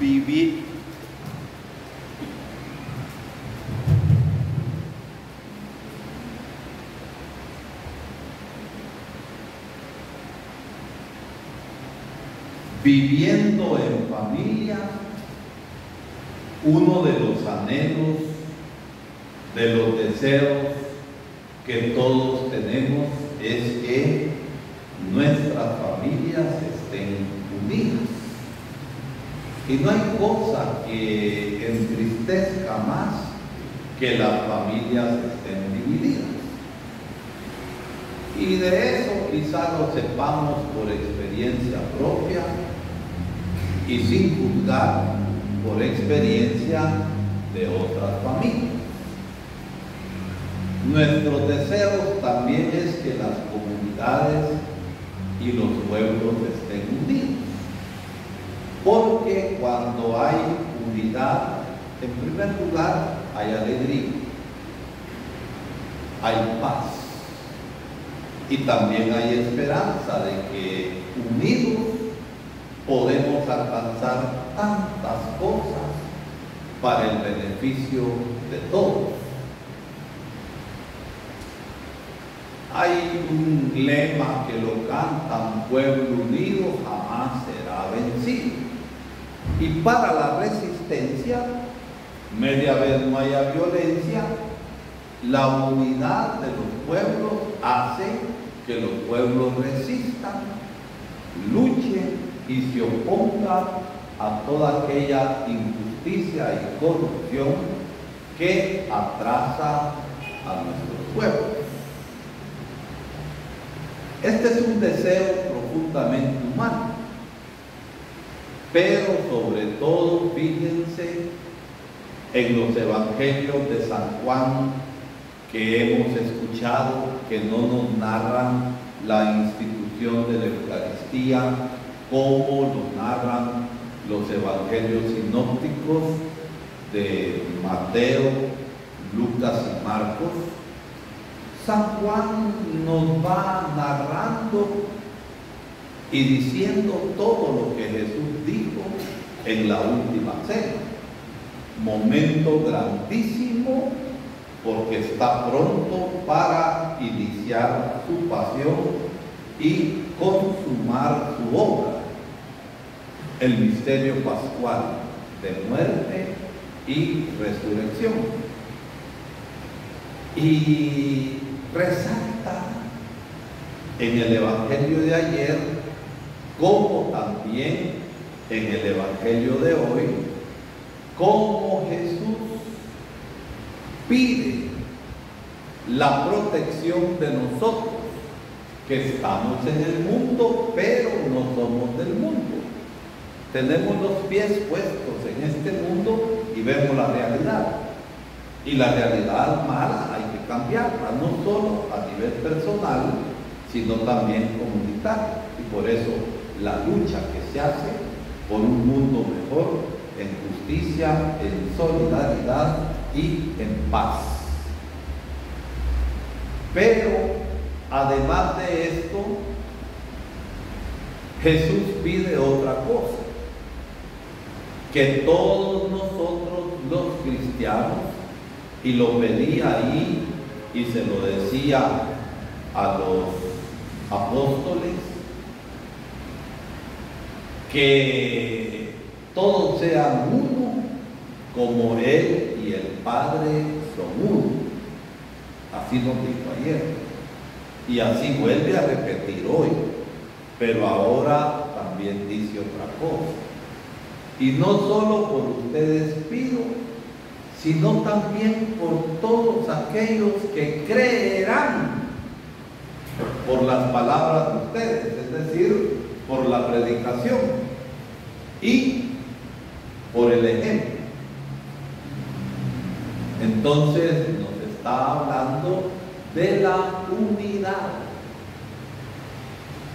vivir. Viviendo en familia, uno de los anhelos, de los deseos que todos tenemos es que nuestras familias estén unidas. Y no hay cosa que entristezca más que las familias estén divididas. Y de eso quizá lo sepamos por experiencia propia y sin juzgar por experiencia de otras familias. Nuestro deseo también es que las comunidades y los pueblos estén unidos, porque cuando hay unidad, en primer lugar hay alegría, hay paz y también hay esperanza de que unidos podemos alcanzar tantas cosas para el beneficio de todos. Hay un lema que lo cantan: pueblo unido jamás será vencido. Y para la resistencia, media vez no haya violencia, la unidad de los pueblos hace que los pueblos resistan, luchen y se opongan a toda aquella injusticia y corrupción que atrasa a nuestros pueblos. Este es un deseo profundamente humano, pero sobre todo, fíjense en los evangelios de San Juan que hemos escuchado, que no nos narran la institución de la Eucaristía como lo narran los evangelios sinópticos de Mateo, Lucas y Marcos. San Juan nos va narrando y diciendo todo lo que Jesús dijo en la última cena. Momento grandísimo, porque está pronto para iniciar su pasión y consumar su obra, el misterio pascual de muerte y resurrección. Y resalta en el evangelio de ayer, como también en el evangelio de hoy, cómo Jesús pide la protección de nosotros, que estamos en el mundo, pero no somos del mundo. Tenemos los pies puestos en este mundo y vemos la realidad. Y la realidad mala hay que cambiarla, no solo a nivel personal, sino también comunitario. Y por eso la lucha que se hace por un mundo mejor, en justicia, en solidaridad y en paz. Pero además de esto, Jesús pide otra cosa: que todos nosotros los cristianos, y lo pedía ahí y se lo decía a los apóstoles, que todos sean uno como Él y el Padre son uno. Así nos dijo ayer y así vuelve a repetir hoy, pero ahora también dice otra cosa: y no solo por ustedes pido, sino también por todos aquellos que creerán por las palabras de ustedes, es decir, por la predicación y por el ejemplo. Entonces nos está hablando de la unidad,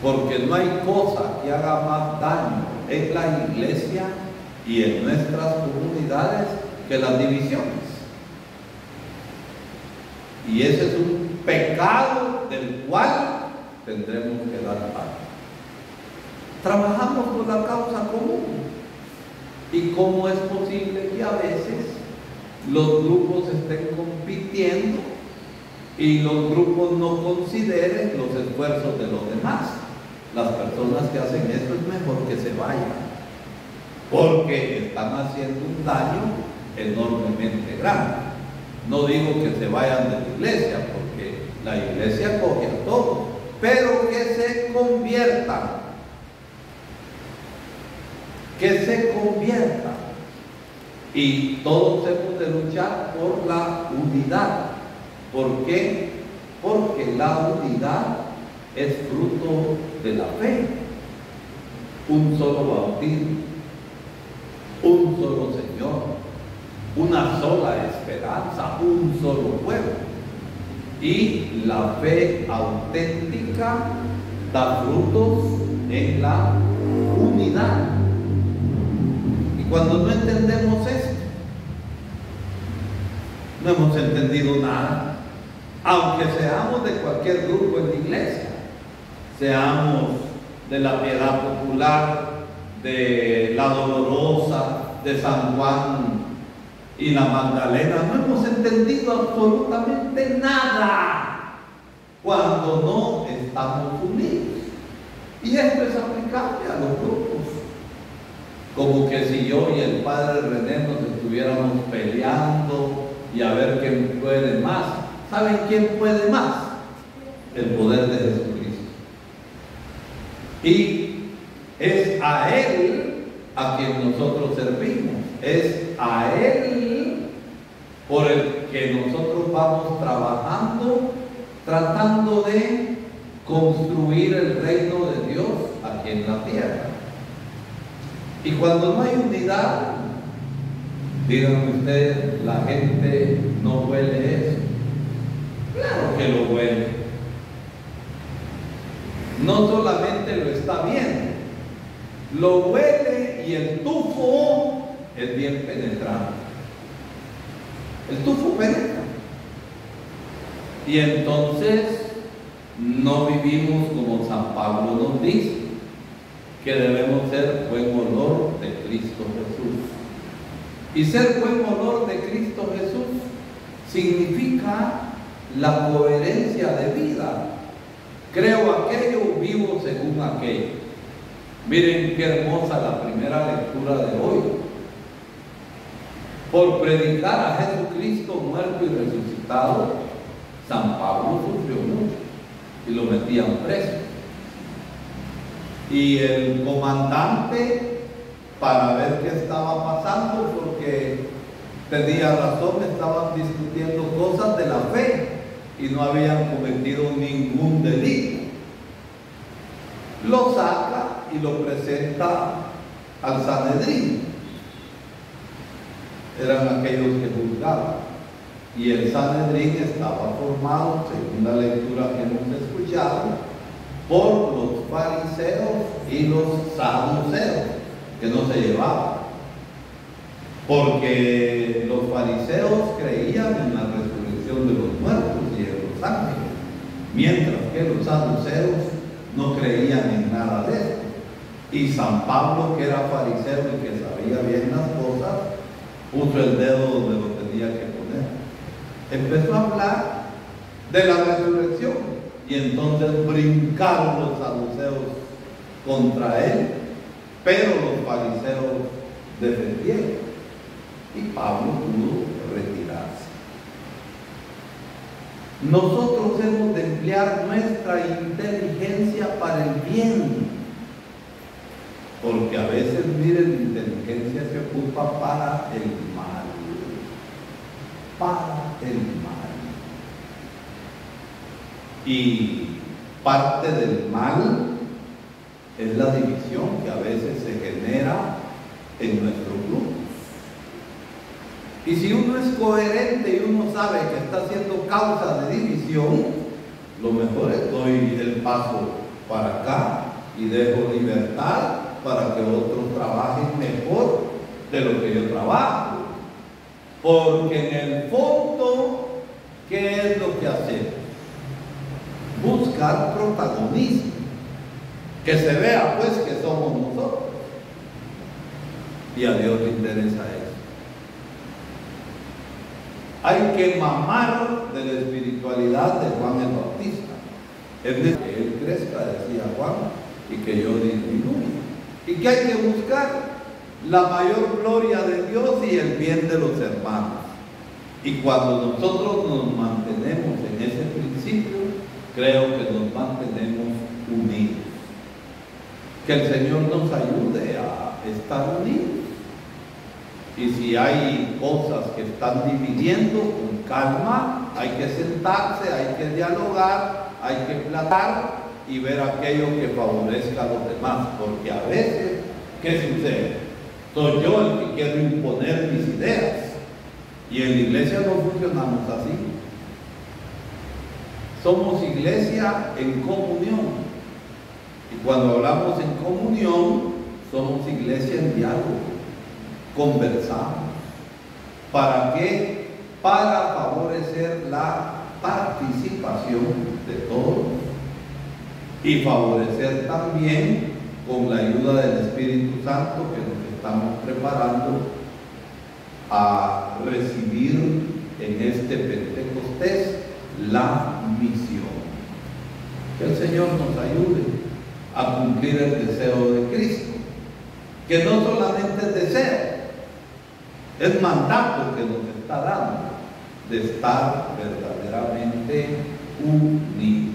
porque no hay cosa que haga más daño en la iglesia y en nuestras comunidades que las divisiones. Y ese es un pecado del cual tendremos que dar parte. Trabajamos por la causa común, ¿Y cómo es posible que a veces los grupos estén compitiendo y los grupos no consideren los esfuerzos de los demás? Las personas que hacen esto es mejor que se vayan, porque están haciendo un daño enormemente grande. No digo que se vayan de la iglesia, porque la iglesia coge a todos, pero que se conviertan. Que se conviertan. Y todos hemos de luchar por la unidad. ¿Por qué? Porque la unidad es fruto de la fe. Un solo bautismo, un solo Señor, una sola esperanza, un solo pueblo. Y la fe auténtica da frutos en la unidad. Y cuando no entendemos esto, no hemos entendido nada. Aunque seamos de cualquier grupo en la iglesia, seamos de la Piedad Popular, de la Dolorosa, de San Juan y la Magdalena, no hemos entendido absolutamente nada cuando no estamos unidos. Y esto es aplicable a los grupos. Como que si yo y el padre René nos estuviéramos peleando y a ver quién puede más. ¿Saben quién puede más? El poder de Jesucristo. Y es a Él a quien nosotros servimos. Es a Él por el que nosotros vamos trabajando, tratando de construir el reino de Dios aquí en la tierra. Y cuando no hay unidad, díganme ustedes, la gente no huele eso. Claro que lo huele. No solamente lo está viendo, lo huele, y el tufo es bien penetrante. El tufo penetra. Y entonces no vivimos como San Pablo nos dice, que debemos ser buen olor de Cristo Jesús. Y ser buen olor de Cristo Jesús significa la coherencia de vida. Creo aquello, vivo según aquello. Miren qué hermosa la primera lectura de hoy. Por predicar a Jesucristo muerto y resucitado, San Pablo sufrió mucho y lo metían preso. Y el comandante, para ver qué estaba pasando, porque tenía razón, estaban discutiendo cosas de la fe y no habían cometido ningún delito, lo saca y lo presenta al Sanedrín. Eran aquellos que juzgaban, y el Sanedrín estaba formado, según la lectura que hemos escuchado, por los fariseos y los saduceos, que no se llevaban, porque los fariseos creían en la resurrección de los muertos y de los ángeles, mientras que los saduceos no creían en nada de esto. Y San Pablo, que era fariseo y que sabía bien las cosas, puso el dedo donde lo tenía que poner. Empezó a hablar de la resurrección, y entonces brincaron los saduceos contra él, pero los fariseos defendieron, y Pablo pudo retirarse. Nosotros hemos de emplear nuestra inteligencia para el bien, porque a veces, miren, la inteligencia se ocupa para el mal, para el mal. Y parte del mal es la división que a veces se genera en nuestros grupos. Y si uno es coherente y uno sabe que está siendo causa de división, lo mejor es doy el paso para acá y dejo libertad para que otros trabajen mejor de lo que yo trabajo. Porque en el fondo, ¿qué es lo que hacemos? Buscar protagonismo, que se vea pues que somos nosotros. Y a Dios le interesa eso. Hay que mamar de la espiritualidad de Juan el Bautista. Es decir, que él crezca, decía Juan, y que yo disminuya. Y que hay que buscar la mayor gloria de Dios y el bien de los hermanos. Y cuando nosotros nos mantenemos en ese principio, creo que nos mantenemos unidos. Que el Señor nos ayude a estar unidos. Y si hay cosas que están dividiendo, con calma, hay que sentarse, hay que dialogar, hay que platar y ver aquello que favorezca a los demás. Porque a veces, ¿qué sucede? Soy yo el que quiero imponer mis ideas. Y en la iglesia no funcionamos así. Somos iglesia en comunión. Y cuando hablamos en comunión, somos iglesia en diálogo. Conversamos. ¿Para qué? Para favorecer la participación de todos y favorecer también, con la ayuda del Espíritu Santo, que nos estamos preparando a recibir en este Pentecostés, la misión. Que el Señor nos ayude a cumplir el deseo de Cristo, que no solamente es deseo, es mandato que nos está dando de estar verdaderamente unidos.